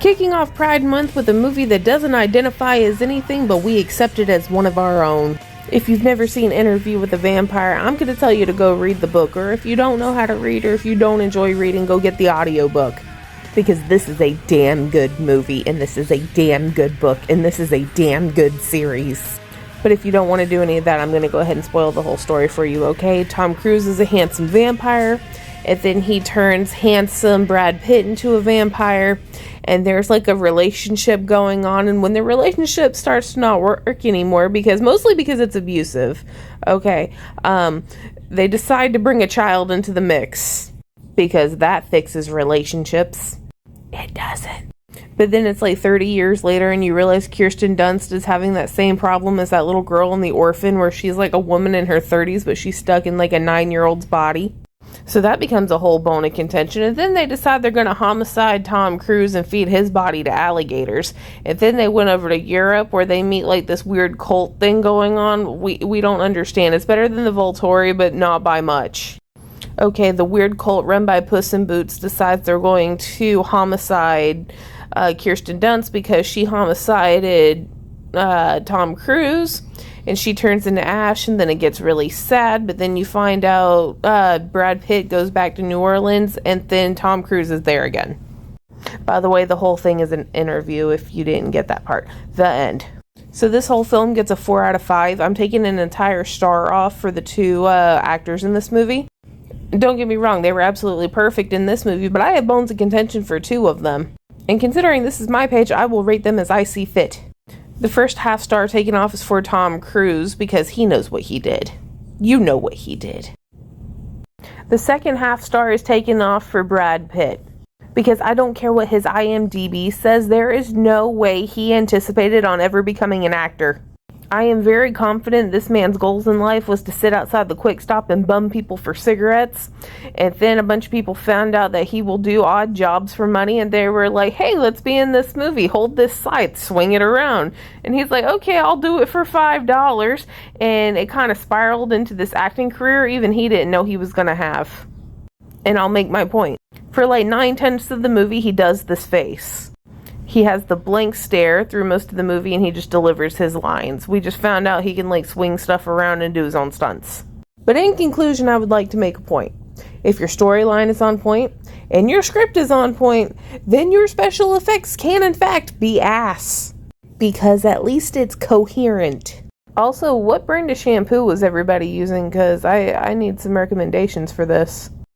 Kicking off Pride Month with a movie that doesn't identify as anything, but we accept it as one of our own. If you've never seen Interview with a Vampire, I'm going to tell you to go read the book, or if you don't know how to read, or if you don't enjoy reading, go get the audiobook. Because this is a damn good movie, and this is a damn good book, and this is a damn good series. But if you don't want to do any of that, I'm going to go ahead and spoil the whole story for you, okay? Tom Cruise is a handsome vampire, and then he turns handsome Brad Pitt into a vampire, and there's like a relationship going on, and when the relationship starts to not work anymore, mostly because it's abusive, okay, they decide to bring a child into the mix, because that fixes relationships. It doesn't. But then it's like 30 years later, and you realize Kirsten Dunst is having that same problem as that little girl in The Orphan, where she's like a woman in her 30s, but she's stuck in like a 9-year-old's body. So that becomes a whole bone of contention, and then they decide they're going to homicide Tom Cruise and feed his body to alligators. And then they went over to Europe, where they meet like this weird cult thing going on. We don't understand. It's better than the Volturi, but not by much. Okay, the weird cult run by Puss in Boots decides they're going to homicide Kirsten Dunst because she homicided Tom Cruise, and she turns into ash, and then it gets really sad. But then you find out Brad Pitt goes back to New Orleans, and then Tom Cruise is there again. By the way, the whole thing is an interview, if you didn't get that part. The end. So this whole film gets a 4 out of 5. I'm taking an entire star off for the two actors in this movie. Don't get me wrong, they were absolutely perfect in this movie, but I have bones of contention for 2 of them. And considering this is my page, I will rate them as I see fit. The first half star taken off is for Tom Cruise, because he knows what he did. You know what he did. The second half star is taken off for Brad Pitt, because I don't care what his IMDb says, there is no way he anticipated on ever becoming an actor. I am very confident this man's goals in life was to sit outside the Quick Stop and bum people for cigarettes. And then a bunch of people found out that he will do odd jobs for money, and they were like, hey, let's be in this movie. Hold this scythe, swing it around. And he's like, okay, I'll do it for $5. And it kind of spiraled into this acting career even he didn't know he was going to have. And I'll make my point. For like 9/10 of the movie, he does this face. He has the blank stare through most of the movie, and he just delivers his lines. We just found out he can like swing stuff around and do his own stunts. But in conclusion, I would like to make a point. If your storyline is on point, and your script is on point, then your special effects can in fact be ass. Because at least it's coherent. Also, what brand of shampoo was everybody using? Because I need some recommendations for this.